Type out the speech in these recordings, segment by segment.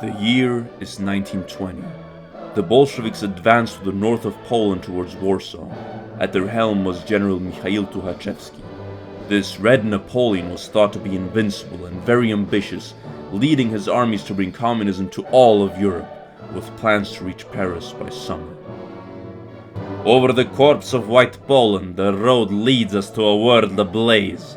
The year is 1920. The Bolsheviks advanced to the north of Poland towards Warsaw. At their helm was General Mikhail Tuchachevsky. This Red Napoleon was thought to be invincible and very ambitious, leading his armies to bring communism to all of Europe, with plans to reach Paris by summer. Over the corpse of White Poland, the road leads us to a world ablaze.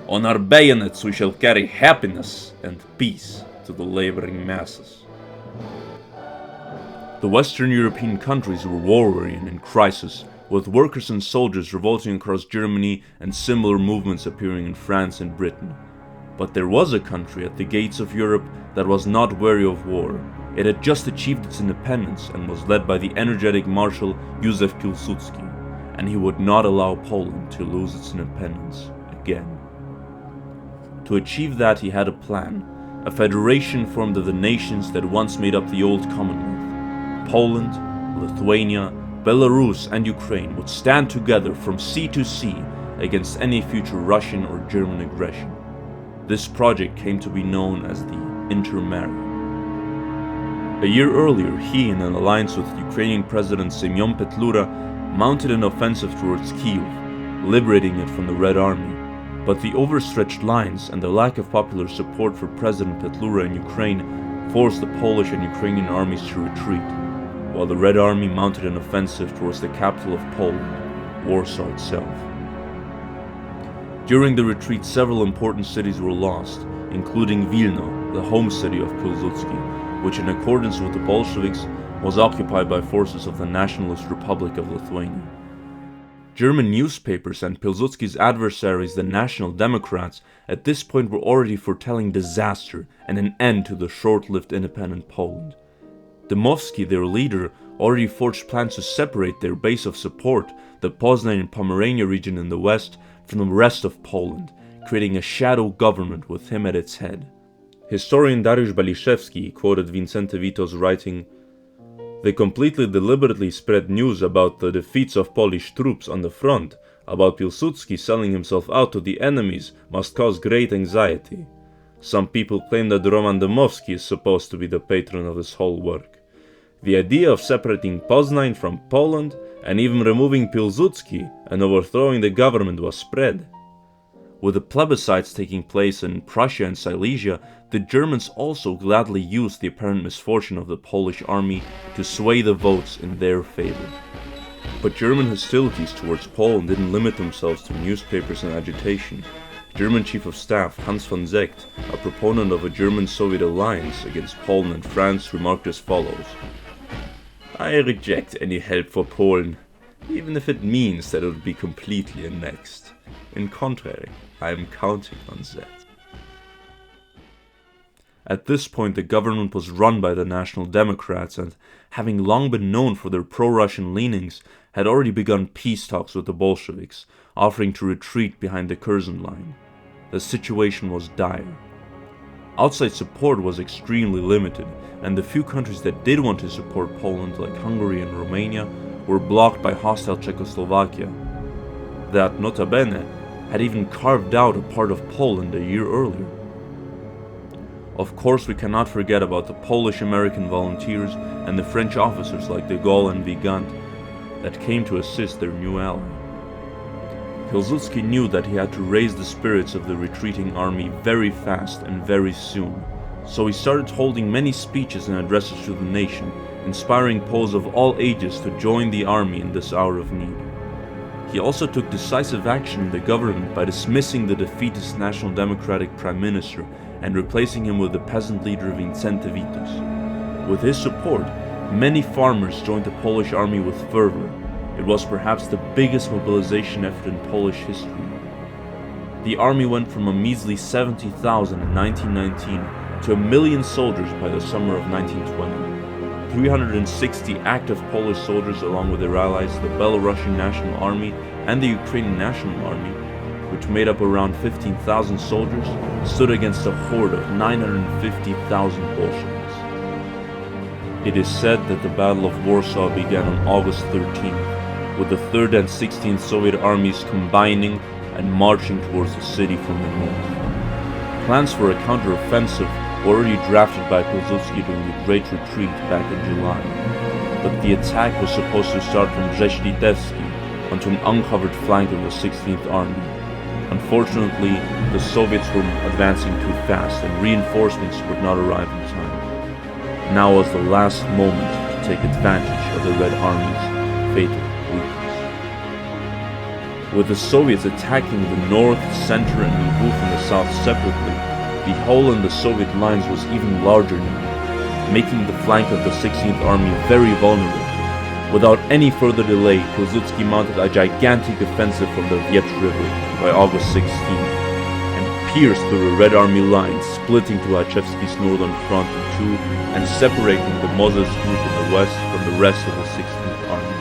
On our bayonets we shall carry happiness and peace to the laboring masses. The Western European countries were war-weary and in crisis, with workers and soldiers revolting across Germany and similar movements appearing in France and Britain. But there was a country at the gates of Europe that was not weary of war. It had just achieved its independence and was led by the energetic Marshal Józef Piłsudski, and he would not allow Poland to lose its independence again. To achieve that, he had a plan, a federation formed of the nations that once made up the old Commonwealth. Poland, Lithuania, Belarus and Ukraine would stand together from sea to sea against any future Russian or German aggression. This project came to be known as the Intermarriage. A year earlier, he, in an alliance with Ukrainian President Semyon Petlura, mounted an offensive towards Kyiv, liberating it from the Red Army. But the overstretched lines and the lack of popular support for President Petlura in Ukraine forced the Polish and Ukrainian armies to retreat, while the Red Army mounted an offensive towards the capital of Poland, Warsaw itself. During the retreat, several important cities were lost, including Vilno, the home city of Piłsudski, which in accordance with the Bolsheviks was occupied by forces of the Nationalist Republic of Lithuania. German newspapers and Piłsudski's adversaries, the National Democrats, at this point were already foretelling disaster and an end to the short-lived independent Poland. Dmowski, their leader, already forged plans to separate their base of support, the Poznań and Pomerania region in the west, from the rest of Poland, creating a shadow government with him at its head. Historian Dariusz Baliszewski quoted Vincente Vito's writing, "They completely deliberately spread news about the defeats of Polish troops on the front, about Piłsudski selling himself out to the enemies must cause great anxiety. Some people claim that Roman Dmowski is supposed to be the patron of this whole work. The idea of separating Poznań from Poland and even removing Piłsudski and overthrowing the government was spread." With the plebiscites taking place in Prussia and Silesia, the Germans also gladly used the apparent misfortune of the Polish army to sway the votes in their favor. But German hostilities towards Poland didn't limit themselves to newspapers and agitation. German Chief of Staff Hans von Seeckt, a proponent of a German-Soviet alliance against Poland and France, remarked as follows, "I reject any help for Poland, even if it means that it would be completely annexed. In contrary, I am counting on that." At this point, the government was run by the National Democrats and, having long been known for their pro-Russian leanings, had already begun peace talks with the Bolsheviks, offering to retreat behind the Curzon line. The situation was dire. Outside support was extremely limited, and the few countries that did want to support Poland, like Hungary and Romania, were blocked by hostile Czechoslovakia, that, nota bene, had even carved out a part of Poland a year earlier. Of course, we cannot forget about the Polish-American volunteers and the French officers like de Gaulle and Weygand that came to assist their new ally. Piłsudski knew that he had to raise the spirits of the retreating army very fast and very soon, so he started holding many speeches and addresses to the nation, inspiring Poles of all ages to join the army in this hour of need. He also took decisive action in the government by dismissing the defeatist National Democratic Prime Minister and replacing him with the peasant leader Vincente Vitos. With his support, many farmers joined the Polish army with fervor. It was perhaps the biggest mobilization effort in Polish history. The army went from a measly 70,000 in 1919 to 1,000,000 soldiers by the summer of 1920. 360 active Polish soldiers along with their allies, the Belarusian National Army and the Ukrainian National Army, which made up around 15,000 soldiers, stood against a horde of 950,000 Bolsheviks. It is said that the Battle of Warsaw began on August 13th, with the 3rd and 16th Soviet armies combining and marching towards the city from the north. Plans for a counter-offensive already drafted by Pilsudski during the Great Retreat back in July. But the attack was supposed to start from Brześć-Litewski onto an uncovered flank of the 16th Army. Unfortunately, the Soviets were advancing too fast and reinforcements would not arrive in time. Now was the last moment to take advantage of the Red Army's fatal weakness. With the Soviets attacking the north, center, and Lviv in the south separately, the hole in the Soviet lines was even larger now, making the flank of the 16th Army very vulnerable. Without any further delay, Pilsudski mounted a gigantic offensive from the Wietr River by August 16 and pierced through the Red Army line, splitting Tuchachevsky's northern front in two and separating the Moses group in the west from the rest of the 16th Army.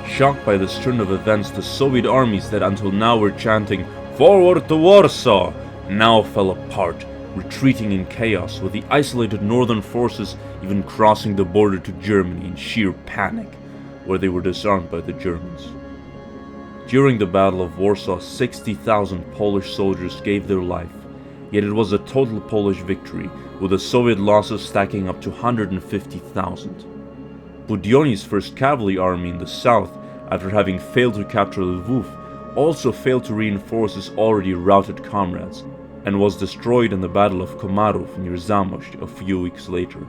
Shocked by this turn of events, the Soviet armies that until now were chanting "Forward to Warsaw" now fell apart, retreating in chaos, with the isolated northern forces even crossing the border to Germany in sheer panic, where they were disarmed by the Germans. During the Battle of Warsaw, 60,000 Polish soldiers gave their life, yet it was a total Polish victory, with the Soviet losses stacking up to 150,000. Budyonny's 1st Cavalry Army in the south, after having failed to capture Lviv, also failed to reinforce his already routed comrades, and was destroyed in the Battle of Komarów near Zamość a few weeks later.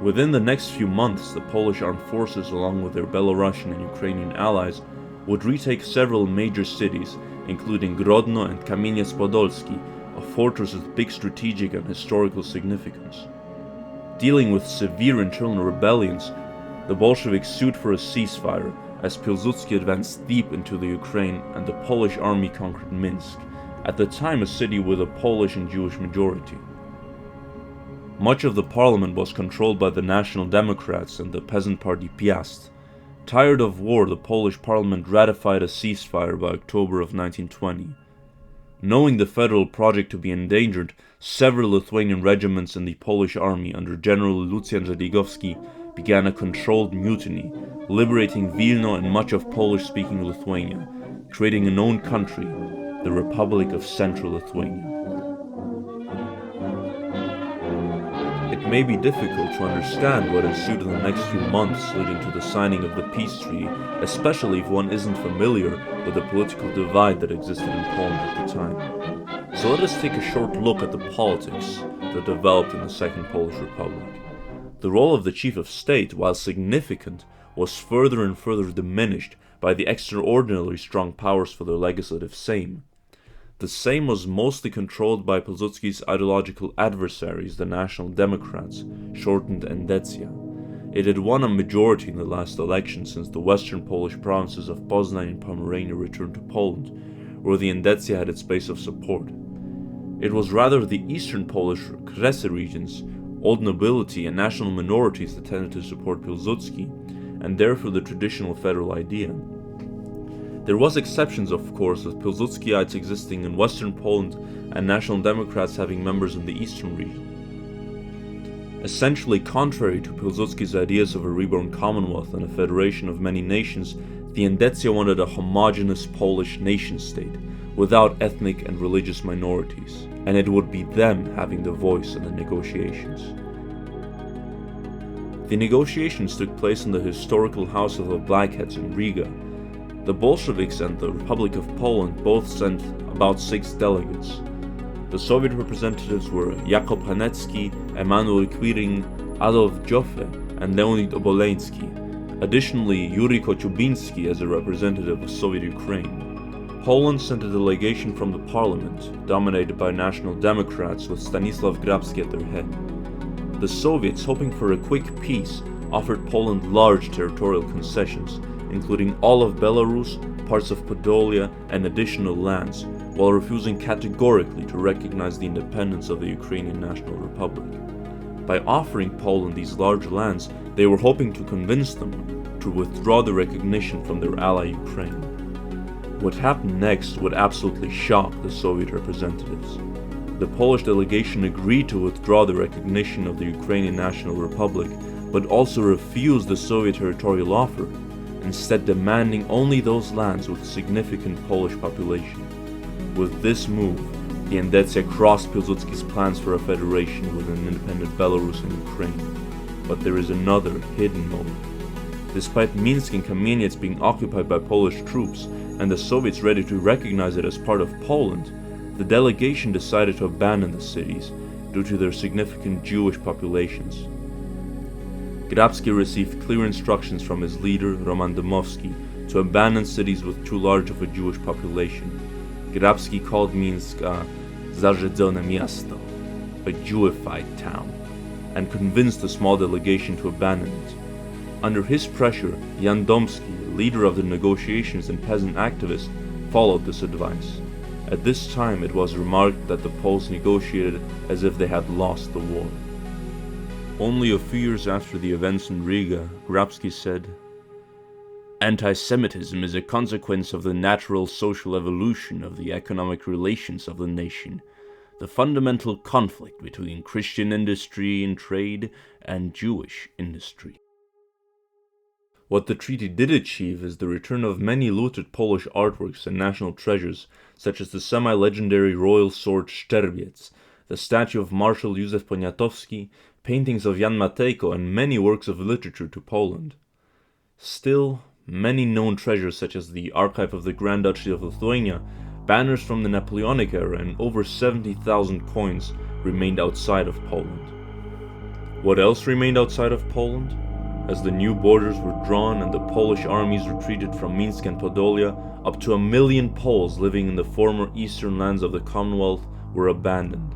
Within the next few months, the Polish armed forces, along with their Belarusian and Ukrainian allies, would retake several major cities, including Grodno and Kamieniec-Podolski, a fortress with big strategic and historical significance. Dealing with severe internal rebellions, the Bolsheviks sued for a ceasefire as Pilsudski advanced deep into the Ukraine and the Polish army conquered Minsk, at the time a city with a Polish and Jewish majority. Much of the parliament was controlled by the National Democrats and the peasant party Piast. Tired of war, the Polish parliament ratified a ceasefire by October of 1920. Knowing the federal project to be endangered, several Lithuanian regiments in the Polish army under General Lucjan Żeligowski began a controlled mutiny, liberating Wilno and much of Polish-speaking Lithuania, creating a known country, the Republic of Central Lithuania. It may be difficult to understand what ensued in the next few months leading to the signing of the peace treaty, especially if one isn't familiar with the political divide that existed in Poland at the time. So let us take a short look at the politics that developed in the Second Polish Republic. The role of the chief of state, while significant, was further and further diminished by the extraordinarily strong powers for the legislative Sejm. The Sejm was mostly controlled by Pilsudski's ideological adversaries, the National Democrats, shortened Endecja. It had won a majority in the last election since the western Polish provinces of Poznań and Pomerania returned to Poland, where the Endecja had its base of support. It was rather the eastern Polish Kresy regions, old nobility and national minorities that tended to support Pilsudski, and therefore the traditional federal idea. There was exceptions, of course, with Pilsudskiites existing in western Poland and National Democrats having members in the eastern region. Essentially contrary to Pilsudski's ideas of a reborn Commonwealth and a federation of many nations, the Endecja wanted a homogeneous Polish nation-state, without ethnic and religious minorities, and it would be them having the voice in the negotiations. The negotiations took place in the historical House of the Blackheads in Riga. The Bolsheviks and the Republic of Poland both sent about 6 delegates. The Soviet representatives were Jakub Hanecki, Emanuel Quiring, Adolf Joffe, and Leonid Oboleński. Additionally, Yuri Kotyubiński as a representative of Soviet Ukraine. Poland sent a delegation from the parliament, dominated by National Democrats with Stanisław Grabski at their head. The Soviets, hoping for a quick peace, offered Poland large territorial concessions, including all of Belarus, parts of Podolia, and additional lands, while refusing categorically to recognize the independence of the Ukrainian National Republic. By offering Poland these large lands, they were hoping to convince them to withdraw the recognition from their ally Ukraine. What happened next would absolutely shock the Soviet representatives. The Polish delegation agreed to withdraw the recognition of the Ukrainian National Republic, but also refused the Soviet territorial offer, instead demanding only those lands with significant Polish population. With this move, the Endecja crossed Pilsudski's plans for a federation with an independent Belarus and Ukraine. But there is another hidden motive. Despite Minsk and Kamieniec being occupied by Polish troops and the Soviets ready to recognize it as part of Poland, the delegation decided to abandon the cities due to their significant Jewish populations. Grabski received clear instructions from his leader, Roman Dmowski, to abandon cities with too large of a Jewish population. Grabski called Minsk a zarzedzone miasto, a Jewified town, and convinced the small delegation to abandon it. Under his pressure, Jan Domski, leader of the negotiations and peasant activists, followed this advice. At this time, it was remarked that the Poles negotiated as if they had lost the war. Only a few years after the events in Riga, Grabski said, "Anti-Semitism is a consequence of the natural social evolution of the economic relations of the nation, the fundamental conflict between Christian industry and trade and Jewish industry." What the treaty did achieve is the return of many looted Polish artworks and national treasures, such as the semi-legendary royal sword Szczerbiec, the statue of Marshal Józef Poniatowski, paintings of Jan Matejko, and many works of literature to Poland. Still, many known treasures such as the archive of the Grand Duchy of Lithuania, banners from the Napoleonic era, and over 70,000 coins remained outside of Poland. What else remained outside of Poland? As the new borders were drawn and the Polish armies retreated from Minsk and Podolia, up to 1 million Poles living in the former eastern lands of the Commonwealth were abandoned.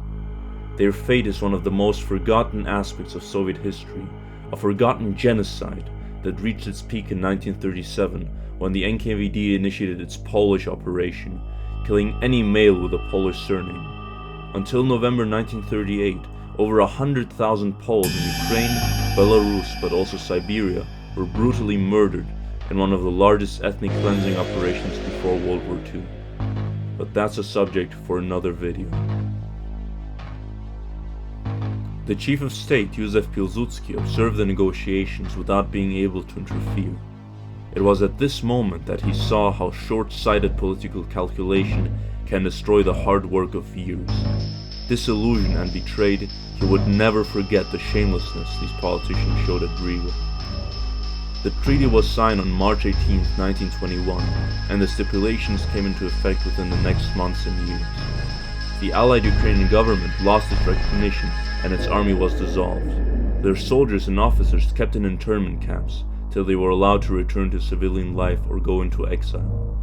Their fate is one of the most forgotten aspects of Soviet history, a forgotten genocide that reached its peak in 1937 when the NKVD initiated its Polish operation, killing any male with a Polish surname. Until November 1938, over 100,000 Poles in Ukraine, Belarus, but also Siberia, were brutally murdered in one of the largest ethnic cleansing operations before World War II. But that's a subject for another video. The chief of state, Józef Pilsudski, observed the negotiations without being able to interfere. It was at this moment that he saw how short-sighted political calculation can destroy the hard work of years. Disillusioned and betrayed, he would never forget the shamelessness these politicians showed at Riga. The treaty was signed on March 18, 1921, and the stipulations came into effect within the next months and years. The Allied Ukrainian government lost its recognition and its army was dissolved. Their soldiers and officers kept in internment camps till they were allowed to return to civilian life or go into exile.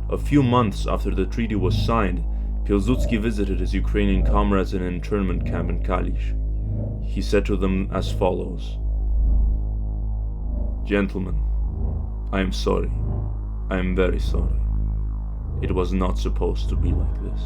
A few months after the treaty was signed, Pilsudski visited his Ukrainian comrades in an internment camp in Kalisz. He said to them as follows: "Gentlemen, I am sorry. I am very sorry. It was not supposed to be like this."